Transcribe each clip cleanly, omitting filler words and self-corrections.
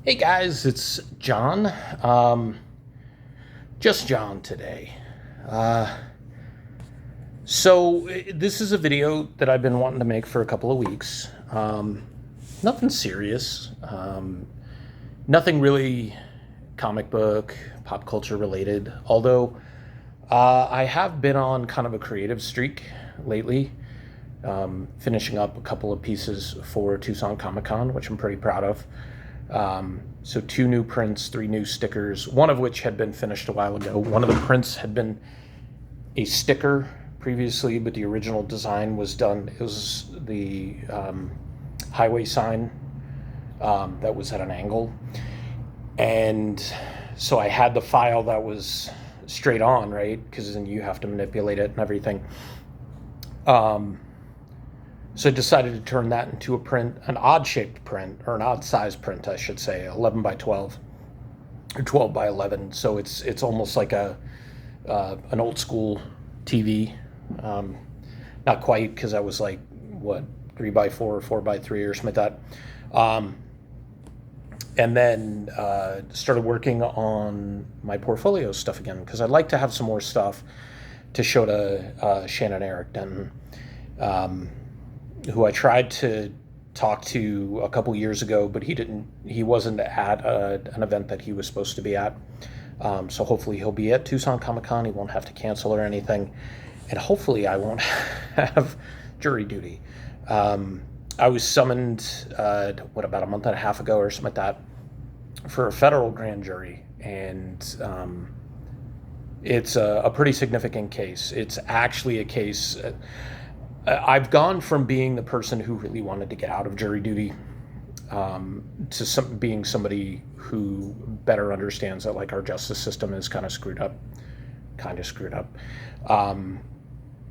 Hey guys, it's John. Just John today. Uh, this is a video that I've been wanting to make for a couple of weeks. Nothing serious. Nothing really comic book, pop culture related. Although I have been on kind of a creative streak lately, finishing up a couple of pieces for Tucson Comic Con, which I'm pretty proud of. So 2 new prints, 3 new stickers, one of which had been finished a while ago. One of the prints had been a sticker previously, but the original design was done. It was the highway sign that was at an angle. And so I had the file that was straight on, right? Because then you have to manipulate it and everything. So I decided to turn that into a print, an odd-shaped print, or an odd-sized print, I should say, 11 by 12, or 12 by 11. So it's almost like an old-school TV. Not quite, because I was like, 3 by 4 or 4 by 3 or something like that. And then started working on my portfolio stuff again, because I'd like to have some more stuff to show to Shannon Eric Denton. Who I tried to talk to a couple years ago, but he wasn't at an event that he was supposed to be at. So hopefully he'll be at Tucson Comic Con. He won't have to cancel or anything. And hopefully I won't have jury duty. I was summoned, about a month and a half ago or something like that, for a federal grand jury. And it's a pretty significant case. It's actually a case... I've gone from being the person who really wanted to get out of jury duty to being somebody who better understands that like our justice system is kind of screwed up,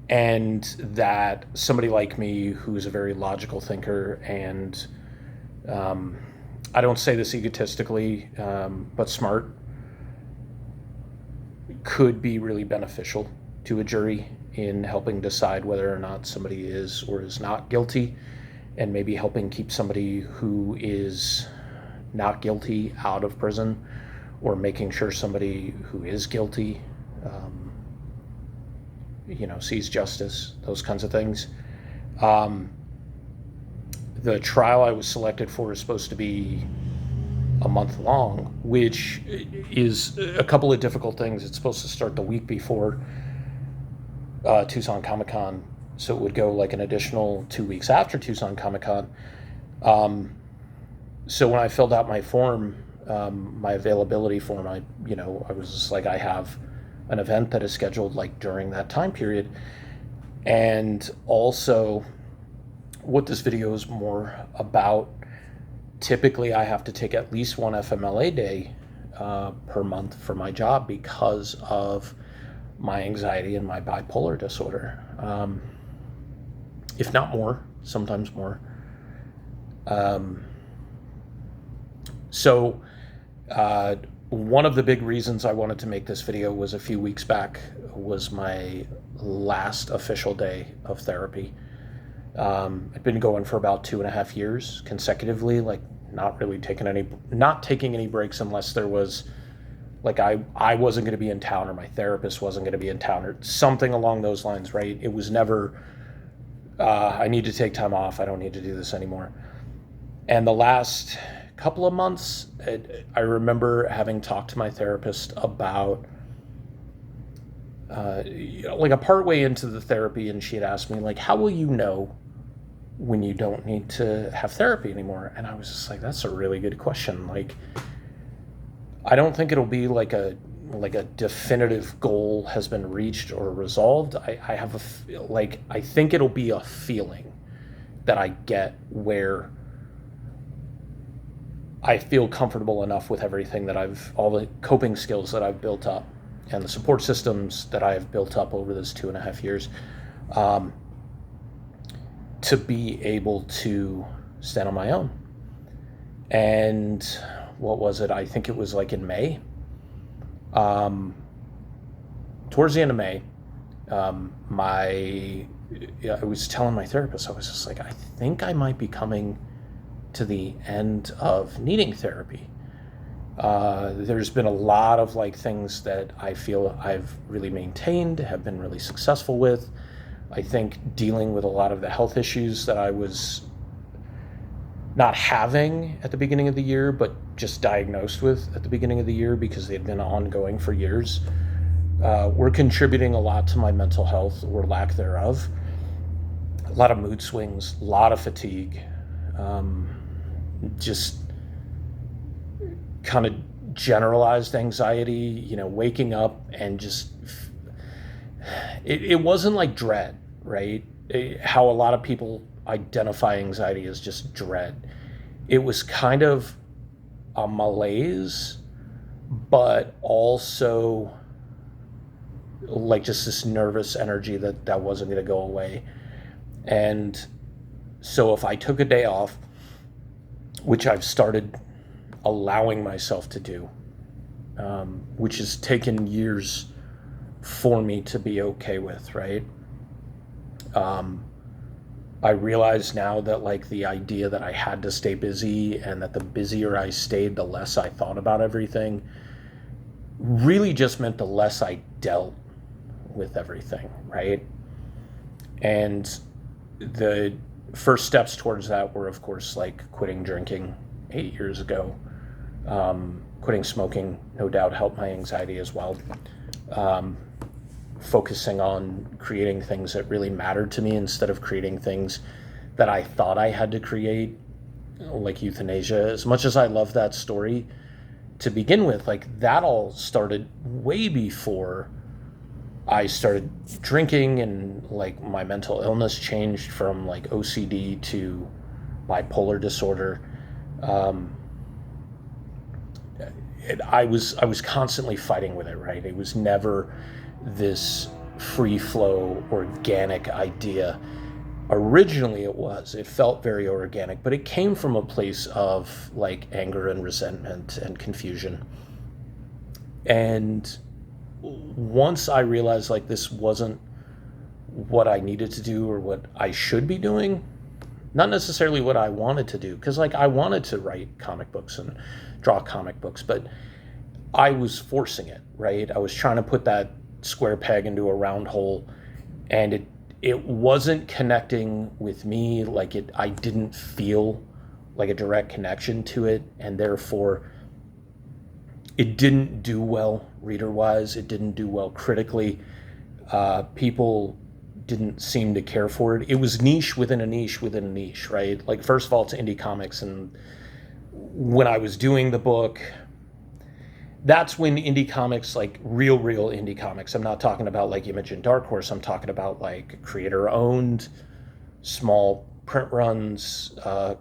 and that somebody like me who's a very logical thinker and I don't say this egotistically, but smart, could be really beneficial to a jury in helping decide whether or not somebody is or is not guilty, and maybe helping keep somebody who is not guilty out of prison, or making sure somebody who is guilty sees justice, those kinds of things. The trial I was selected for is supposed to be a month long, which is a couple of difficult things. It's supposed to start the week before Tucson Comic Con, so it would go like an additional 2 weeks after Tucson Comic Con. So when I filled out my form, my availability form, I was just like, I have an event that is scheduled like during that time period. And also, what this video is more about, typically I have to take at least one FMLA day per month for my job because of my anxiety and my bipolar disorder, if not more, sometimes more. So one of the big reasons I wanted to make this video was a few weeks back was my last official day of therapy. I'd been going for about 2.5 years consecutively, like not taking any breaks unless there was like I wasn't going to be in town, or my therapist wasn't going to be in town, or something along those lines, right? It was never, I need to take time off, I don't need to do this anymore. And the last couple of months, I remember having talked to my therapist about, like a part way into the therapy, and she had asked me, like, how will you know when you don't need to have therapy anymore? And I was just like, that's a really good question. Like, I don't think it'll be like a definitive goal has been reached or resolved. I think it'll be a feeling that I get where I feel comfortable enough with everything that all the coping skills that I've built up and the support systems that I have built up over this 2.5 years, to be able to stand on my own. And what was it? I think it was like in May. Towards the end of May, I was telling my therapist, I was just like, I think I might be coming to the end of needing therapy. There's been a lot of like things that I feel I've really maintained, have been really successful with. I think dealing with a lot of the health issues that I was not having at the beginning of the year, but just diagnosed with at the beginning of the year because they'd been ongoing for years, were contributing a lot to my mental health or lack thereof. A lot of mood swings, a lot of fatigue, just kind of generalized anxiety, waking up and just, it wasn't like dread, right? How a lot of people identify anxiety as just dread. It was kind of a malaise, but also like just this nervous energy that wasn't going to go away. And so if I took a day off, which I've started allowing myself to do, which has taken years for me to be okay with, right? I realize now that like the idea that I had to stay busy and that the busier I stayed, the less I thought about everything, really just meant the less I dealt with everything, right? And the first steps towards that were, of course, like quitting drinking 8 years ago. Quitting smoking, no doubt, helped my anxiety as well. Focusing on creating things that really mattered to me instead of creating things that I thought I had to create, like euthanasia. As much as I love that story to begin with, like that all started way before I started drinking, and like my mental illness changed from like OCD to bipolar disorder. I was constantly fighting with it, right? It was never this free flow organic idea. Originally it felt very organic, but it came from a place of like anger and resentment and confusion. And once I realized like this wasn't what I needed to do or what I should be doing, not necessarily what I wanted to do, because like I wanted to write comic books and draw comic books, but I was forcing it, right? I was trying to put that square peg into a round hole, and it wasn't connecting with me. Like I didn't feel like a direct connection to it, and therefore it didn't do well reader-wise. It didn't do well critically. People didn't seem to care for it. It was niche within a niche within a niche, right? Like, first of all, it's indie comics, and when I was doing the book, that's when indie comics, like real indie comics, I'm not talking about like Image and Dark Horse, I'm talking about like creator-owned, small print runs,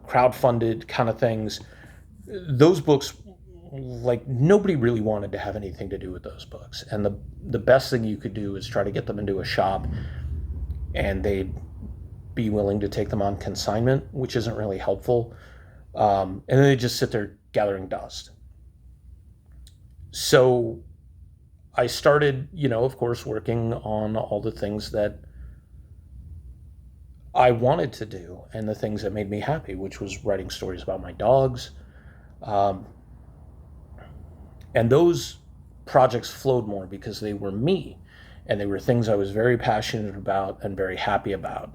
crowd-funded kind of things. Those books, like nobody really wanted to have anything to do with those books. And the best thing you could do is try to get them into a shop and they'd be willing to take them on consignment, which isn't really helpful. And then they just sit there gathering dust. So I started, of course, working on all the things that I wanted to do and the things that made me happy, which was writing stories about my dogs. And those projects flowed more because they were me, and they were things I was very passionate about and very happy about.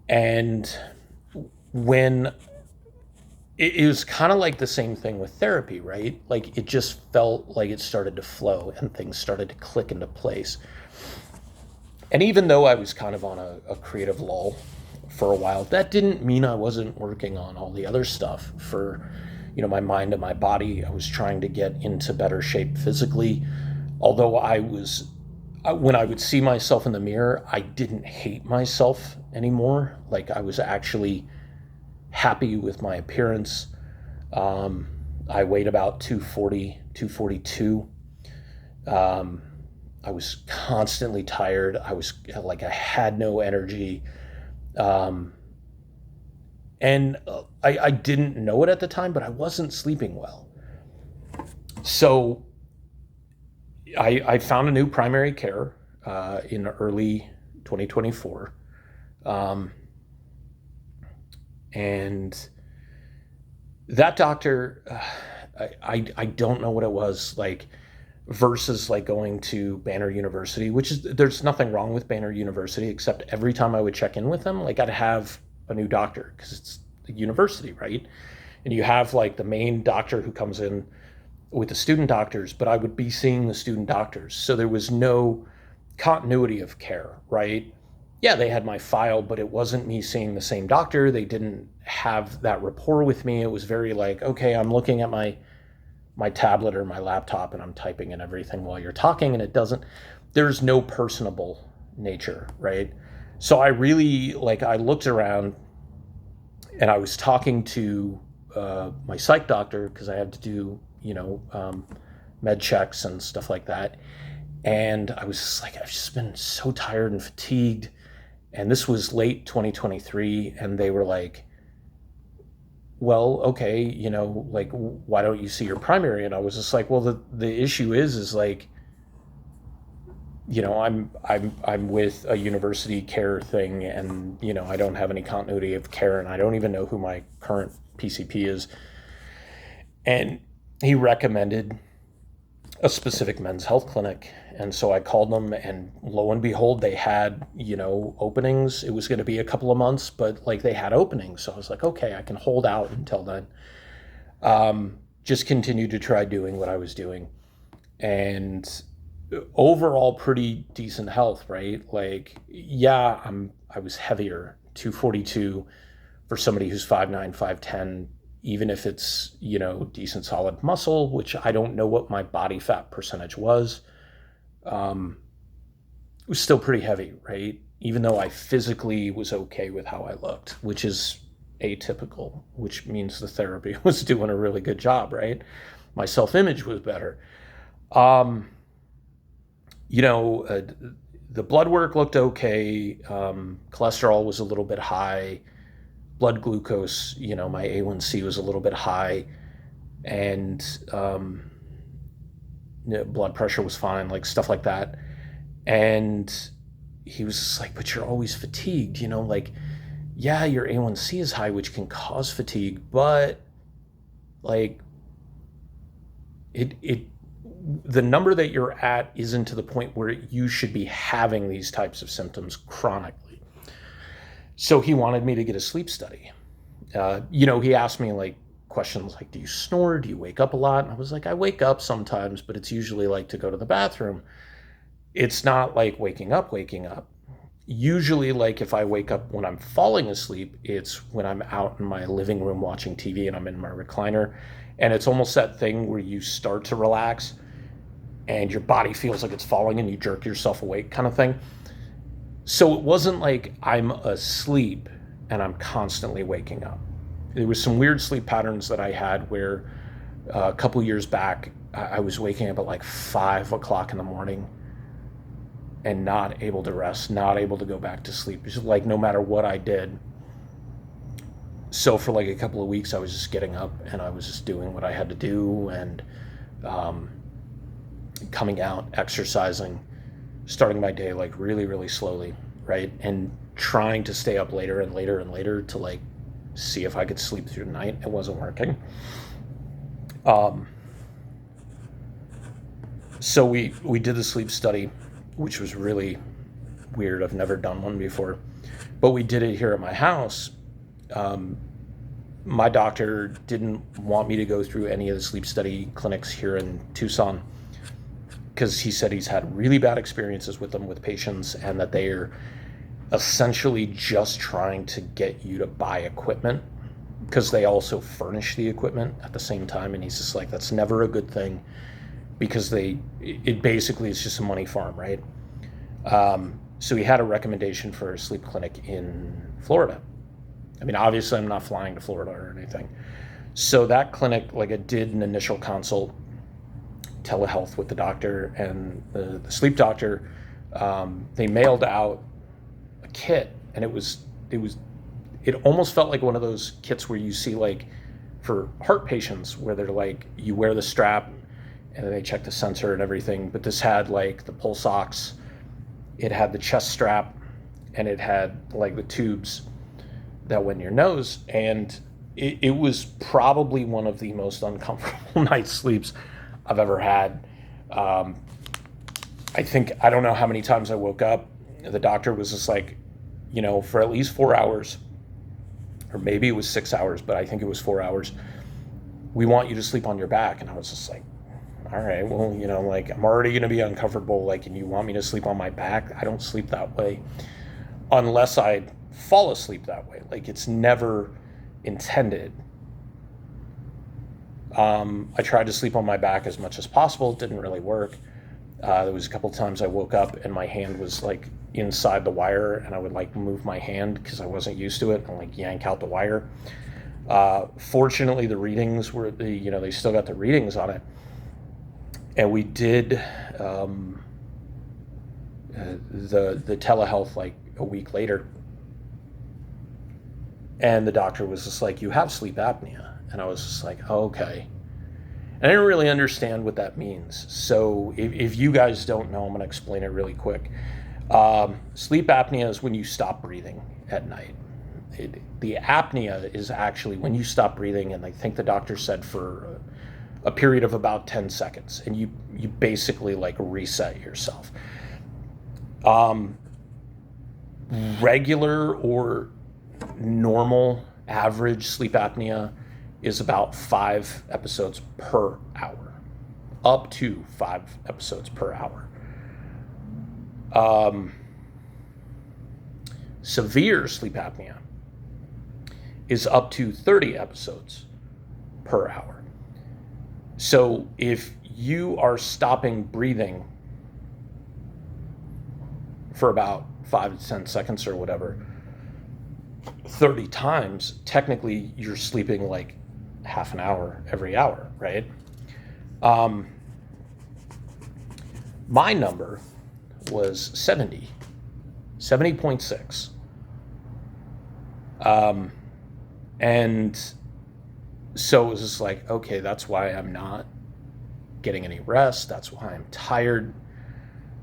And when it was kind of like the same thing with therapy, right? Like it just felt like it started to flow and things started to click into place. And even though I was kind of on a creative lull for a while, that didn't mean I wasn't working on all the other stuff for, my mind and my body. I was trying to get into better shape physically. Although when I would see myself in the mirror, I didn't hate myself anymore. Like I was actually happy with my appearance. I weighed about 240, 242. I was constantly tired. I had no energy. And I didn't know it at the time, but I wasn't sleeping well. So I found a new primary care in early 2024. And that doctor, I don't know what it was like versus like going to Banner University, which is, there's nothing wrong with Banner University, except every time I would check in with them, like I'd have a new doctor because it's a university, right? And you have like the main doctor who comes in with the student doctors, but I would be seeing the student doctors. So there was no continuity of care, right? Yeah, they had my file, but it wasn't me seeing the same doctor. They didn't have that rapport with me. It was very like, okay, I'm looking at my tablet or my laptop and I'm typing in everything while you're talking, and it doesn't, there's no personable nature, right? So I really, like, I looked around and I was talking to my psych doctor because I had to do, med checks and stuff like that. And I was just like, I've just been so tired and fatigued. And this was late 2023. And they were like, well, okay, like, why don't you see your primary? And I was just like, well, the issue is like, I'm with a university care thing, and I don't have any continuity of care, and I don't even know who my current PCP is. And he recommended a specific men's health clinic, and so I called them, and lo and behold, they had openings. It was going to be a couple of months, but like they had openings, so I was like, okay, I can hold out until then. Just continue to try doing what I was doing, and overall pretty decent health, right? Like, yeah, I was heavier, 242 for somebody who's 5'9", 5'10", even if it's, decent solid muscle, which I don't know what my body fat percentage was. It was still pretty heavy, right? Even though I physically was okay with how I looked, which is atypical, which means the therapy was doing a really good job, right? My self-image was better. The blood work looked okay. Cholesterol was a little bit high. Blood glucose, my A1C was a little bit high. And blood pressure was fine, like stuff like that. And he was just like, but you're always fatigued, like, yeah, your A1C is high, which can cause fatigue, but like the number that you're at isn't to the point where you should be having these types of symptoms chronically. So he wanted me to get a sleep study. He asked me like questions like, do you snore? Do you wake up a lot? And I was like, I wake up sometimes, but it's usually like to go to the bathroom. It's not like waking up. Usually, like if I wake up when I'm falling asleep, it's when I'm out in my living room watching TV and I'm in my recliner. And it's almost that thing where you start to relax and your body feels like it's falling and you jerk yourself awake kind of thing. So it wasn't like I'm asleep and I'm constantly waking up. There was some weird sleep patterns that I had where a couple years back, I was waking up at like 5 o'clock in the morning and not able to rest, not able to go back to sleep. It's just like no matter what I did. So for like a couple of weeks, I was just getting up and I was just doing what I had to do and coming out, exercising, starting my day like really, really slowly, right? And trying to stay up later and later and later to like see if I could sleep through the night. It wasn't working. So we did the sleep study, which was really weird. I've never done one before, but we did it here at my house. My doctor didn't want me to go through any of the sleep study clinics here in Tucson because he said he's had really bad experiences with them with patients, and that they are essentially just trying to get you to buy equipment because they also furnish the equipment at the same time. And he's just like, that's never a good thing because it basically is just a money farm, right? So he had a recommendation for a sleep clinic in Florida. I mean, obviously I'm not flying to Florida or anything. So that clinic, like, I did an initial consult, telehealth with the doctor and the sleep doctor. They mailed out a kit, and it almost felt like one of those kits where you see like for heart patients where they're like, you wear the strap and they check the sensor and everything. But this had like the pulse ox, it had the chest strap, and it had like the tubes that went in your nose. And it was probably one of the most uncomfortable night sleeps I've ever had. Um, I don't know how many times I woke up. The doctor was just like, for at least 4 hours, or maybe it was 6 hours, but I think it was 4 hours. We want you to sleep on your back. And I was just like, all right, well, like I'm already going to be uncomfortable. Like, and you want me to sleep on my back? I don't sleep that way unless I fall asleep that way. Like, it's never intended. I tried to sleep on my back as much as possible. It didn't really work. There was a couple times I woke up and my hand was like inside the wire, and I would like move my hand because I wasn't used to it and like yank out the wire. Fortunately, the readings were they still got the readings on it, and we did the telehealth like a week later, and the doctor was just like, "You have sleep apnea," and I was just like, oh, "Okay." And I didn't really understand what that means. So if you guys don't know, I'm going to explain it really quick. Sleep apnea is when you stop breathing at night. The apnea is actually when you stop breathing, and I think the doctor said for a period of about 10 seconds, and you basically like reset yourself. Regular or normal average sleep apnea is about 5 episodes per hour, up to 5 episodes per hour. Severe sleep apnea is up to 30 episodes per hour. So if you are stopping breathing for about 5 to 10 seconds or whatever, 30 times, technically you're sleeping like half an hour every hour, right? My number was 70.6. And so it was just like, okay, that's why I'm not getting any rest. That's why I'm tired.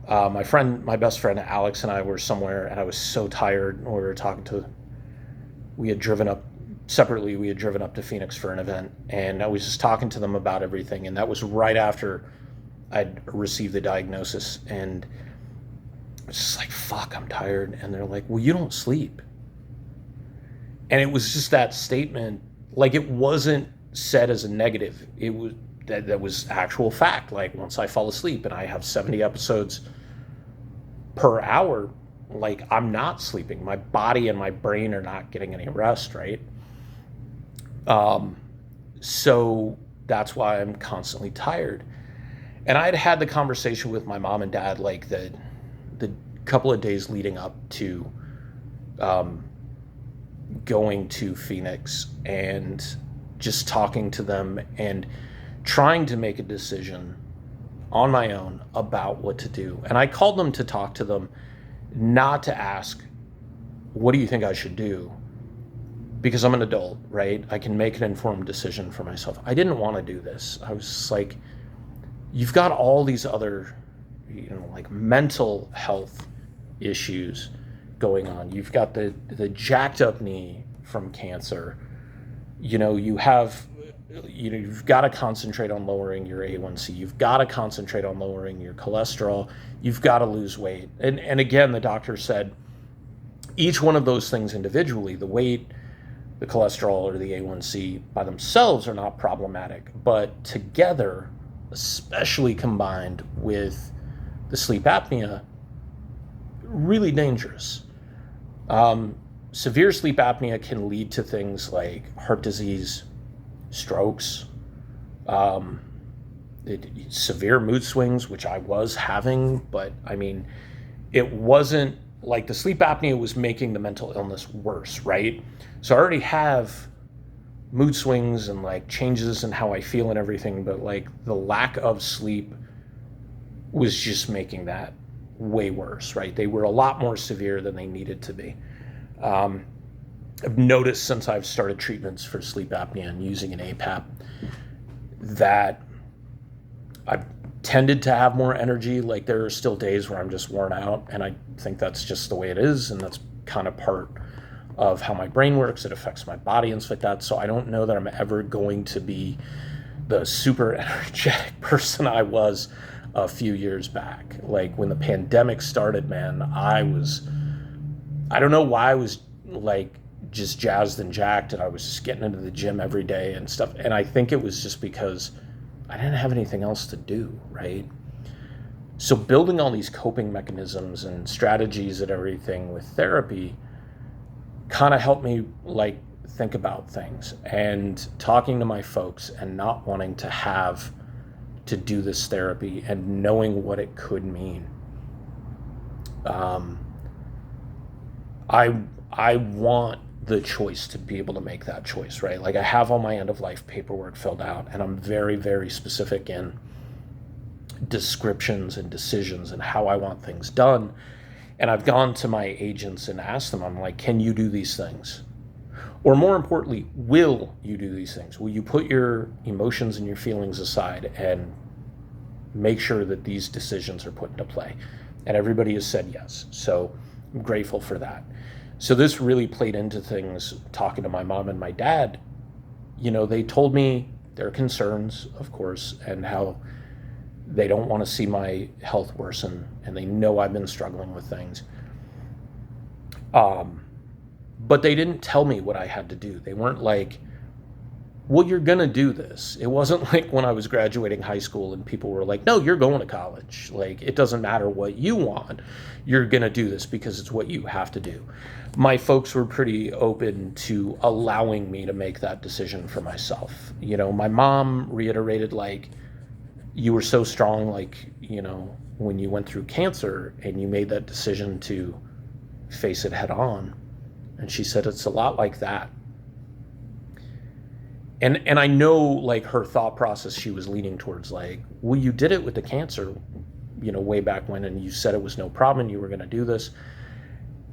My best friend Alex and I were somewhere, and I was so tired. We had driven up separately. We had driven up to Phoenix for an event, and I was just talking to them about everything. And that was right after I'd received the diagnosis, and it's just like, fuck, I'm tired. And they're like, well, you don't sleep. And it was just that statement, like, it wasn't said as a negative. It was that was actual fact. Like, once I fall asleep and I have 70 episodes per hour, like, I'm not sleeping. My body and my brain are not getting any rest, right? So that's why I'm constantly tired. And I had the conversation with my mom and dad, like the couple of days leading up to going to Phoenix, and just talking to them and trying to make a decision on my own about what to do. And I called them to talk to them, not to ask, what do you think I should do? Because I'm an adult, right? I can make an informed decision for myself. I didn't want to do this. I was just like, you've got all these other, like mental health issues going on. You've got the jacked up knee from cancer. You've got to concentrate on lowering your A1C. You've got to concentrate on lowering your cholesterol. You've got to lose weight. And again, the doctor said each one of those things individually, the weight, the cholesterol, or the A1C by themselves are not problematic, but together, especially combined with the sleep apnea, really dangerous. Severe sleep apnea can lead to things like heart disease, strokes, severe mood swings, which I was having, but I mean, it wasn't like the sleep apnea was making the mental illness worse, right? So I already have mood swings and like changes in how I feel and everything, but like the lack of sleep was just making that way worse, right? They were a lot more severe than they needed to be. I've noticed since I've started treatments for sleep apnea and using an APAP that I've tended to have more energy. Like, there are still days where I'm just worn out, and I think that's just the way it is, and that's kind of part of how my brain works. It affects my body and stuff like that. So I don't know that I'm ever going to be the super energetic person I was a few years back. Like when the pandemic started, man, I don't know why I was like just jazzed and jacked, and I was just getting into the gym every day and stuff. And I think it was just because I didn't have anything else to do, right? So building all these coping mechanisms and strategies and everything with therapy kind of helped me like think about things, and talking to my folks and not wanting to have to do this therapy and knowing what it could mean. I want the choice to be able to make that choice, right? Like I have all my end of life paperwork filled out, and I'm very, very specific in descriptions and decisions and how I want things done. And I've gone to my agents and asked them, I'm like, can you do these things? Or more importantly, will you do these things? Will you put your emotions and your feelings aside and make sure that these decisions are put into play? And everybody has said yes. So I'm grateful for that. So this really played into things, talking to my mom and my dad. You know, they told me their concerns, of course, and how they don't want to see my health worsen, and they know I've been struggling with things. But they didn't tell me what I had to do. They weren't like, well, you're going to do this. It wasn't like when I was graduating high school and people were like, no, you're going to college. Like, it doesn't matter what you want. You're going to do this because it's what you have to do. My folks were pretty open to allowing me to make that decision for myself. You know, my mom reiterated, like, you were so strong, like, you know, when you went through cancer and you made that decision to face it head on. And she said, it's a lot like that. And I know, like, her thought process, she was leaning towards, like, well, you did it with the cancer, you know, way back when, and you said it was no problem, you were going to do this.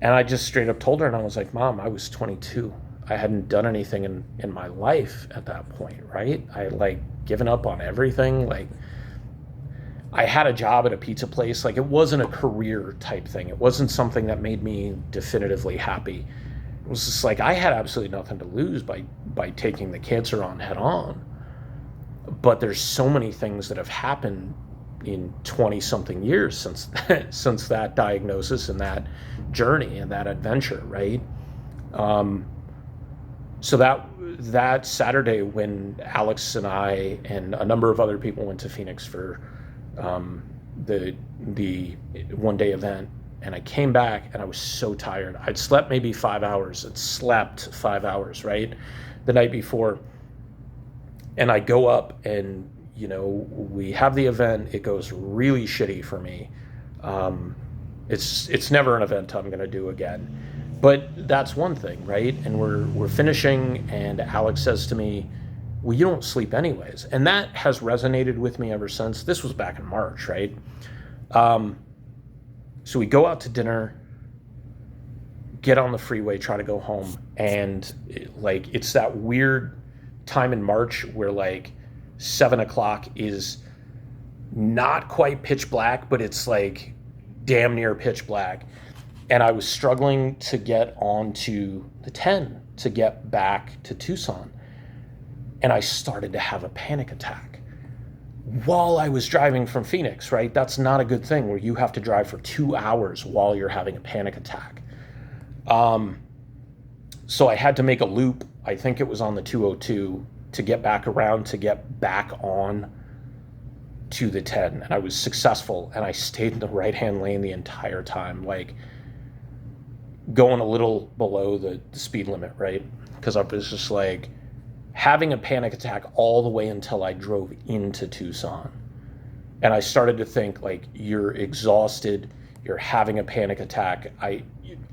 And I just straight up told her, and I was like, Mom, I was 22. I hadn't done anything in my life at that point, right? I had, like, given up on everything. Like, I had a job at a pizza place. Like, it wasn't a career type thing. It wasn't something that made me definitively happy. It was just like I had absolutely nothing to lose by taking the cancer on head on. But there's so many things that have happened in 20 something years since that diagnosis and that journey and that adventure, right? So that Saturday when Alex and I and a number of other people went to Phoenix for the one-day event, and I came back and I was so tired. I'd slept maybe 5 hours. I'd slept 5 hours, right, the night before. And I go up and, you know, we have the event. It goes really shitty for me. It's never an event I'm going to do again. But that's one thing, right? And we're finishing, and Alex says to me, well, you don't sleep anyways. And that has resonated with me ever since. This was back in March, right? So we go out to dinner, get on the freeway, try to go home. And it's that weird time in March where like 7 o'clock is not quite pitch black, but it's like damn near pitch black. And I was struggling to get onto the 10 to get back to Tucson. And I started to have a panic attack while I was driving from Phoenix, right? That's not a good thing where you have to drive for 2 hours while you're having a panic attack. So I had to make a loop. I think it was on the 202 to get back around, to get back on to the 10. And I was successful, and I stayed in the right-hand lane the entire time, like going a little below the speed limit, right? Because I was just like having a panic attack all the way until I drove into Tucson. And I started to think, like, you're exhausted, you're having a panic attack.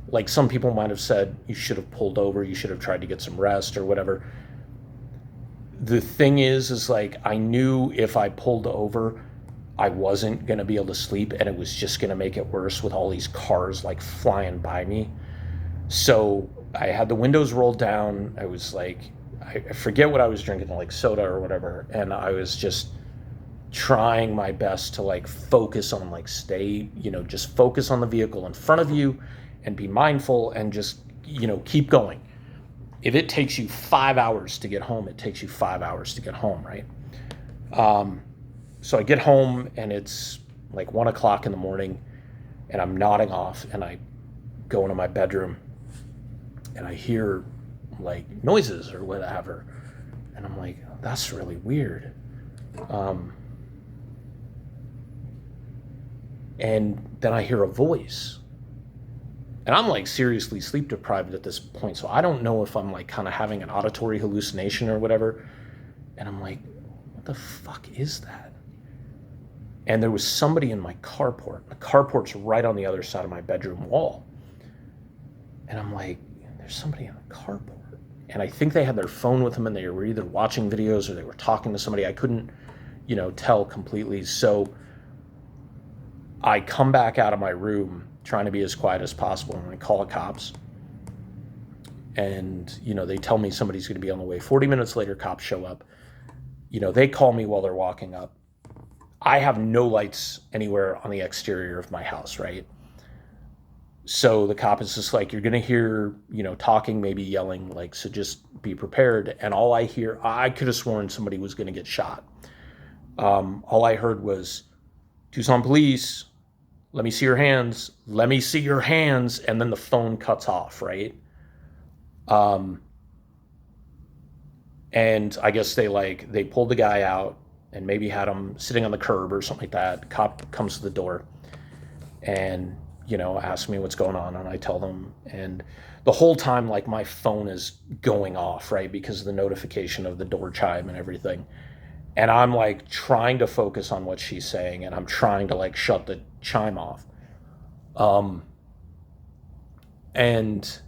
Like some people might have said, you should have pulled over, you should have tried to get some rest or whatever. The thing is like, I knew if I pulled over, I wasn't going to be able to sleep, and it was just going to make it worse with all these cars like flying by me. So I had the windows rolled down. I was like, I forget what I was drinking, like soda or whatever. And I was just trying my best to like focus on, like, stay, you know, just focus on the vehicle in front of you and be mindful and just keep going. If it takes you 5 hours to get home, it takes you 5 hours to get home, right? So I get home and it's like 1 o'clock in the morning and I'm nodding off and I go into my bedroom and I hear like noises or whatever. And I'm like, that's really weird. And then I hear a voice. And I'm like seriously sleep deprived at this point. So I don't know if I'm like kind of having an auditory hallucination or whatever. And I'm like, what the fuck is that? And there was somebody in my carport. The carport's right on the other side of my bedroom wall. And I'm like, there's somebody in the carport. And I think they had their phone with them and they were either watching videos or they were talking to somebody. I couldn't, tell completely. So I come back out of my room trying to be as quiet as possible and I call the cops. And, they tell me somebody's going to be on the way. 40 minutes later, cops show up. They call me while they're walking up. I have no lights anywhere on the exterior of my house, right? So the cop is just like, you're going to hear, talking, maybe yelling, like, so just be prepared. And all I hear, I could have sworn somebody was going to get shot. All I heard was, Tucson police, let me see your hands, let me see your hands. And then the phone cuts off, right? And I guess they pulled the guy out and maybe had him sitting on the curb or something like that. Cop comes to the door and, asks me what's going on. And I tell them, and the whole time, like my phone is going off, right? Because of the notification of the door chime and everything. And I'm like trying to focus on what she's saying and I'm trying to like shut the chime off. And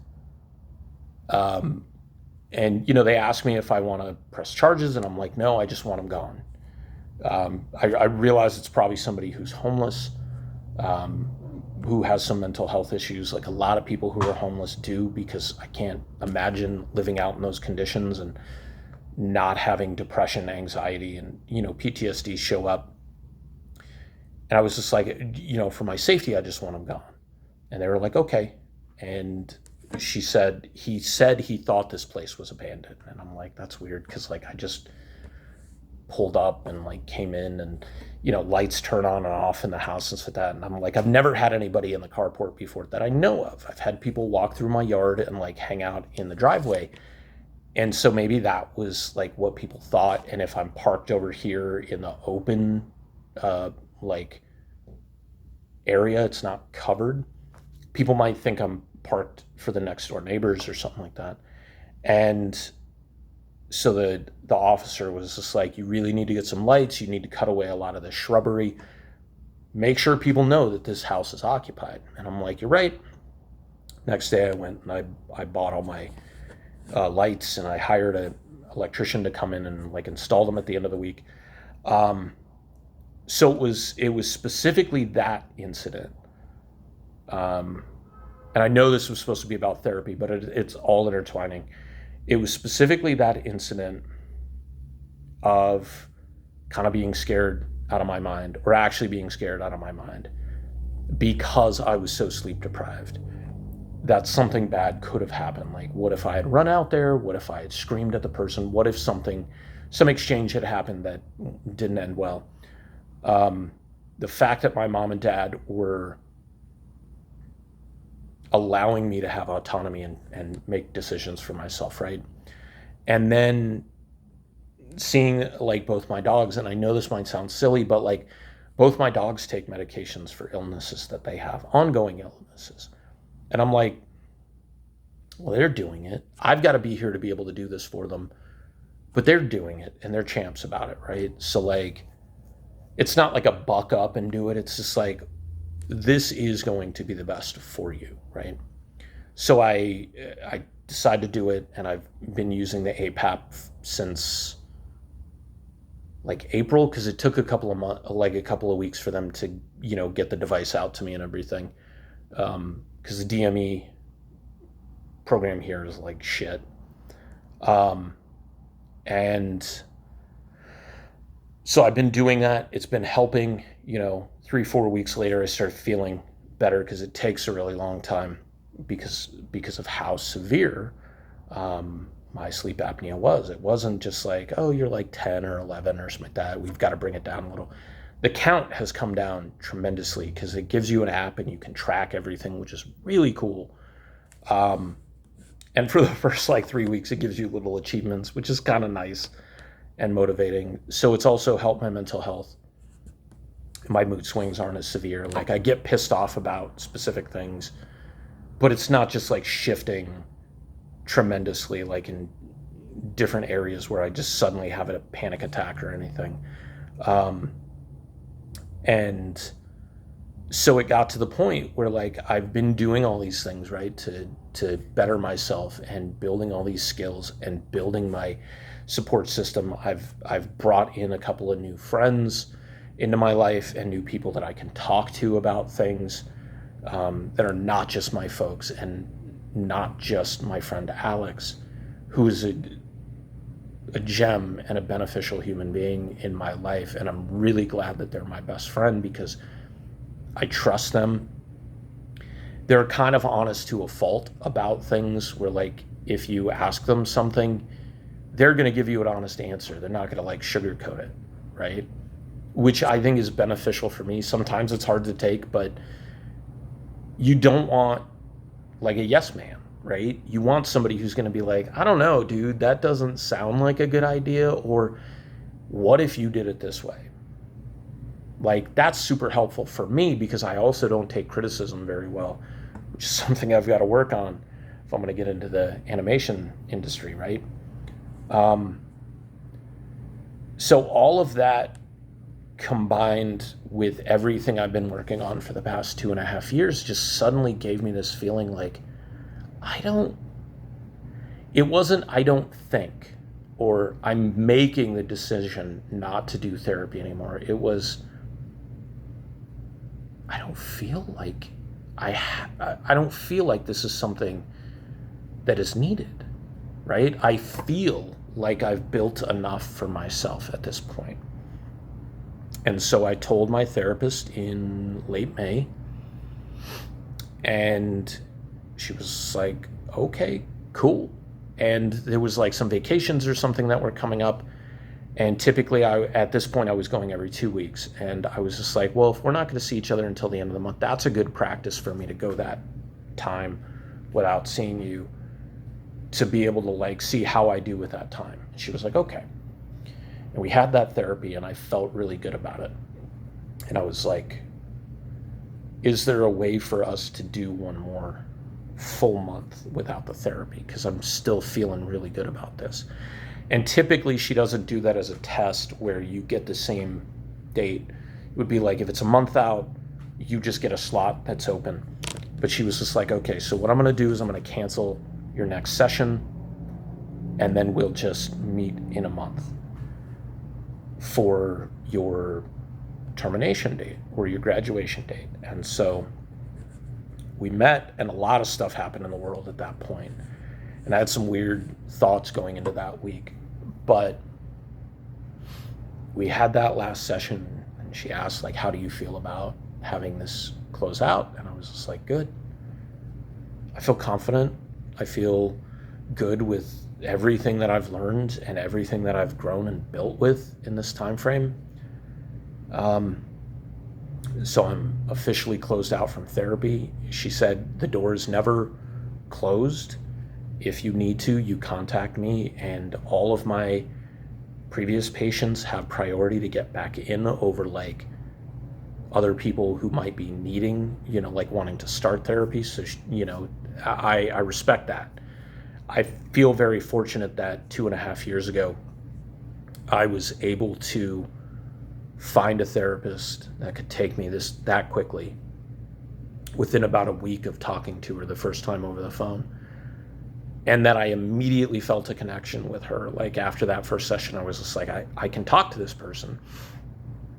they ask me if I want to press charges and I'm like, no, I just want them gone. I realize it's probably somebody who's homeless, who has some mental health issues, like a lot of people who are homeless do, because I can't imagine living out in those conditions and not having depression, anxiety, and, PTSD show up. And I was just like, for my safety, I just want them gone. And they were like, okay. And he said he thought this place was abandoned. And I'm like, that's weird. Cause like, I just pulled up and like came in and, lights turn on and off in the house and stuff like that. And I'm like, I've never had anybody in the carport before that I know of. I've had people walk through my yard and like hang out in the driveway. And so maybe that was like what people thought. And if I'm parked over here in the open, like area, it's not covered, people might think I'm parked for the next door neighbors or something like that. And so the officer was just like, you really need to get some lights. You need to cut away a lot of the shrubbery. Make sure people know that this house is occupied. And I'm like, you're right. Next day I went and I bought all my lights and I hired an electrician to come in and like install them at the end of the week. So it was specifically that incident. And I know this was supposed to be about therapy, but it's all intertwining. It was specifically that incident of kind of being scared out of my mind, or actually being scared out of my mind because I was so sleep deprived that something bad could have happened. Like, what if I had run out there? What if I had screamed at the person? What if some exchange had happened that didn't end well? The fact that my mom and dad were allowing me to have autonomy and make decisions for myself, right? And then seeing like both my dogs, and I know this might sound silly, but like both my dogs take medications for illnesses that they have, ongoing illnesses. And I'm like, well, they're doing it. I've got to be here to be able to do this for them, but they're doing it and they're champs about it, right? So like, it's not like a buck up and do it. It's just like, this is going to be the best for you, right? So I decided to do it, and I've been using the APAP since like April, because it took a couple of weeks for them to, get the device out to me and everything. Because the DME program here is like shit. And so I've been doing that. It's been helping, 3-4 weeks later, I started feeling better, because it takes a really long time because of how severe my sleep apnea was. It wasn't just like, oh, you're like 10 or 11 or something like that. We've got to bring it down a little. The count has come down tremendously because it gives you an app and you can track everything, which is really cool. And for the first like 3 weeks, it gives you little achievements, which is kind of nice and motivating. So it's also helped my mental health. My mood swings aren't as severe. Like, I get pissed off about specific things, but it's not just like shifting tremendously, like in different areas where I just suddenly have a panic attack or anything. And so it got to the point where, like, I've been doing all these things, right, to better myself and building all these skills and building my support system. I've brought in a couple of new friends into my life and new people that I can talk to about things that are not just my folks and not just my friend Alex, who is a gem and a beneficial human being in my life. And I'm really glad that they're my best friend because I trust them. They're kind of honest to a fault about things where, like, if you ask them something, they're going to give you an honest answer. They're not going to like sugarcoat it, right? Which I think is beneficial for me. Sometimes it's hard to take, but you don't want like a yes man, right? You want somebody who's going to be like, I don't know, dude, that doesn't sound like a good idea. Or what if you did it this way? Like, that's super helpful for me because I also don't take criticism very well, which is something I've got to work on if I'm going to get into the animation industry, right? So all of that combined with everything I've been working on for the past 2.5 years just suddenly gave me this feeling like I don't think, or I'm making the decision not to do therapy anymore. It was, I don't feel like I don't feel like this is something that is needed, right? I feel like I've built enough for myself at this point. And so I told my therapist in late May, and she was like, okay, cool. And there was like some vacations or something that were coming up. And typically at this point I was going every 2 weeks. And I was just like, well, if we're not going to see each other until the end of the month, that's a good practice for me to go that time without seeing you, to be able to like see how I do with that time. And she was like, okay. And we had that therapy and I felt really good about it. And I was like, is there a way for us to do one more full month without the therapy? Because I'm still feeling really good about this. And typically she doesn't do that as a test where you get the same date. It would be like if it's a month out, you just get a slot that's open. But she was just like, okay, so what I'm going to do is I'm going to cancel your next session and then we'll just meet in a month for your termination date or your graduation date. And so we met, and a lot of stuff happened in the world at that point. And I had some weird thoughts going into that week. But we had that last session, and she asked, like, how do you feel about having this close out? And I was just like, good. I feel confident. I feel good with everything that I've learned and everything that I've grown and built with in this time frame. So I'm officially closed out from therapy. She said the door is never closed. If you need to, you contact me, and all of my previous patients have priority to get back in over like other people who might be needing, like wanting to start therapy. So, I respect that. I feel very fortunate that 2.5 years ago, I was able to find a therapist that could take me that quickly within about a week of talking to her the first time over the phone. And that I immediately felt a connection with her. Like after that first session, I was just like, I can talk to this person.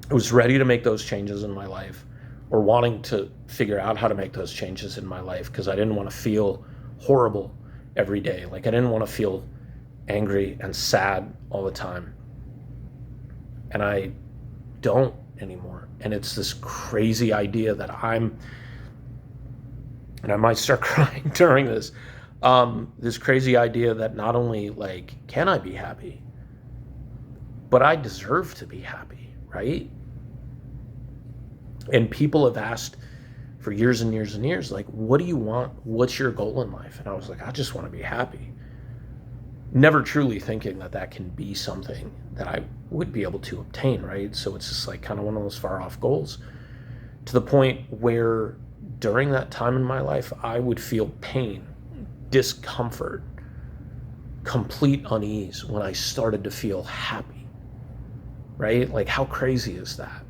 I was ready to make those changes in my life, or wanting to figure out how to make those changes in my life, because I didn't want to feel horrible every day. Like I didn't want to feel angry and sad all the time. And I don't anymore. And it's this crazy idea that I'm and I might start crying during this, this crazy idea that not only like can I be happy, but I deserve to be happy, right? And people have asked for years and years and years, like, what do you want? What's your goal in life? And I was like, I just want to be happy. Never truly thinking that that can be something that I would be able to obtain, right? So it's just like kind of one of those far off goals, to the point where during that time in my life, I would feel pain, discomfort, complete unease when I started to feel happy, right? Like, how crazy is that?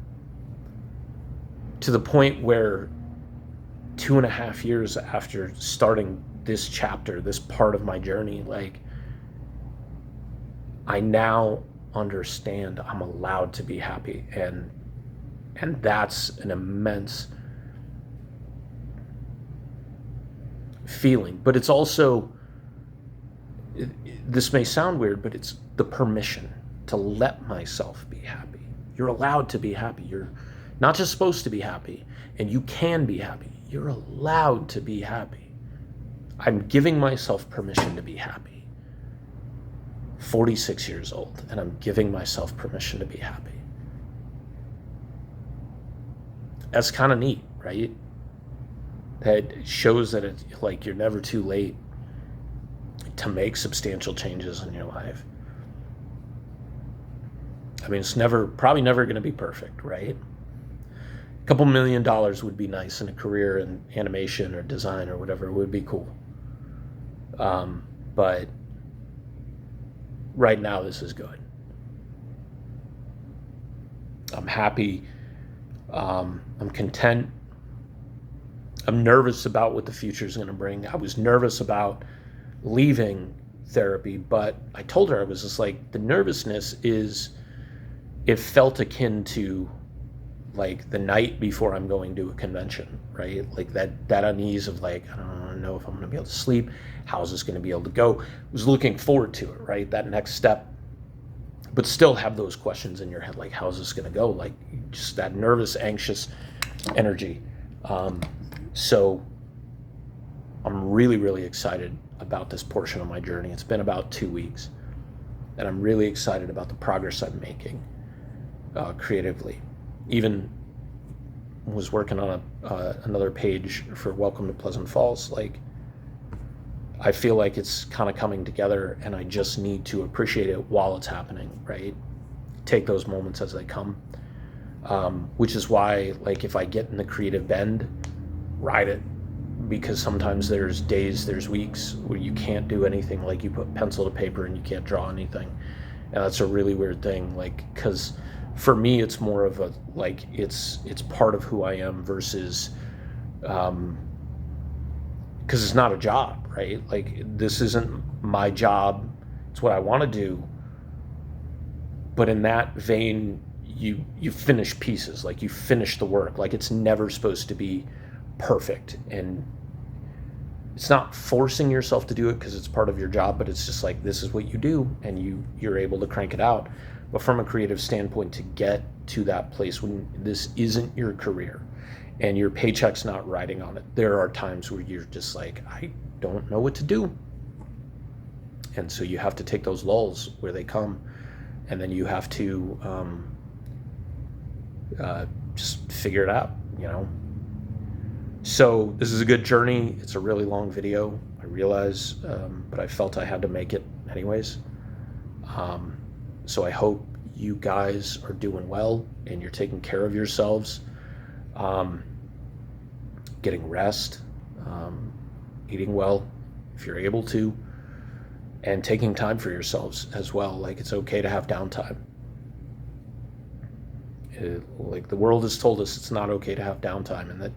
To the point where 2.5 years after starting this chapter, this part of my journey, like, I now understand I'm allowed to be happy, and that's an immense feeling. But it's also, this may sound weird, but it's the permission to let myself be happy. You're allowed to be happy. You're not just supposed to be happy, and you can be happy. You're allowed to be happy. I'm giving myself permission to be happy. 46 years old, and I'm giving myself permission to be happy. That's kind of neat, right? That shows that it's like you're never too late to make substantial changes in your life. I mean, it's probably never going to be perfect, right? A couple $1 million would be nice in a career in animation or design or whatever. It would be cool. But right now, this is good. I'm happy. I'm content. I'm nervous about what the future is going to bring. I was nervous about leaving therapy, but I told her, I was just like, the nervousness it felt akin to like the night before I'm going to a convention, right? Like that unease of like, I don't know if I'm going to be able to sleep. How's this going to be able to go? I was looking forward to it, right? That next step, but still have those questions in your head, like, how's this going to go? Like, just that nervous, anxious energy. So I'm really, really excited about this portion of my journey. It's been about 2 weeks, and I'm really excited about the progress I'm making creatively. Even was working on another page for Welcome to Pleasant Falls. Like, I feel like it's kind of coming together, and I just need to appreciate it while it's happening, right? Take those moments as they come, which is why, like, if I get in the creative bend, ride it, because sometimes there's days, there's weeks where you can't do anything. Like, you put pencil to paper and you can't draw anything, and that's a really weird thing. Like, because for me, it's more of a, like, it's part of who I am versus, because it's not a job, right? Like, this isn't my job. It's what I want to do. But in that vein, you finish pieces, like, you finish the work. Like, it's never supposed to be perfect, and it's not forcing yourself to do it because it's part of your job, but it's just like, this is what you do, and you're able to crank it out. But from a creative standpoint, to get to that place when this isn't your career and your paycheck's not riding on it, there are times where you're just like, I don't know what to do. And so you have to take those lulls where they come, and then you have to just figure it out, you know? So this is a good journey. It's a really long video, I realize, but I felt I had to make it anyways. So I hope you guys are doing well and you're taking care of yourselves, getting rest, eating well if you're able to, and taking time for yourselves as well. Like, it's okay to have downtime. Like, the world has told us it's not okay to have downtime, and that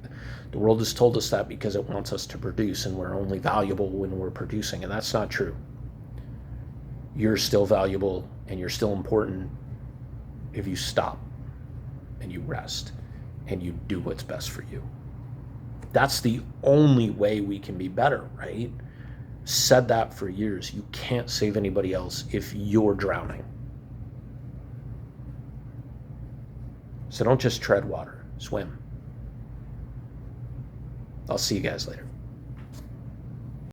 the world has told us that because it wants us to produce, and we're only valuable when we're producing, and that's not true. You're still valuable and you're still important if you stop and you rest and you do what's best for you. That's the only way we can be better, right? Said that for years. You can't save anybody else if you're drowning. So don't just tread water, swim. I'll see you guys later.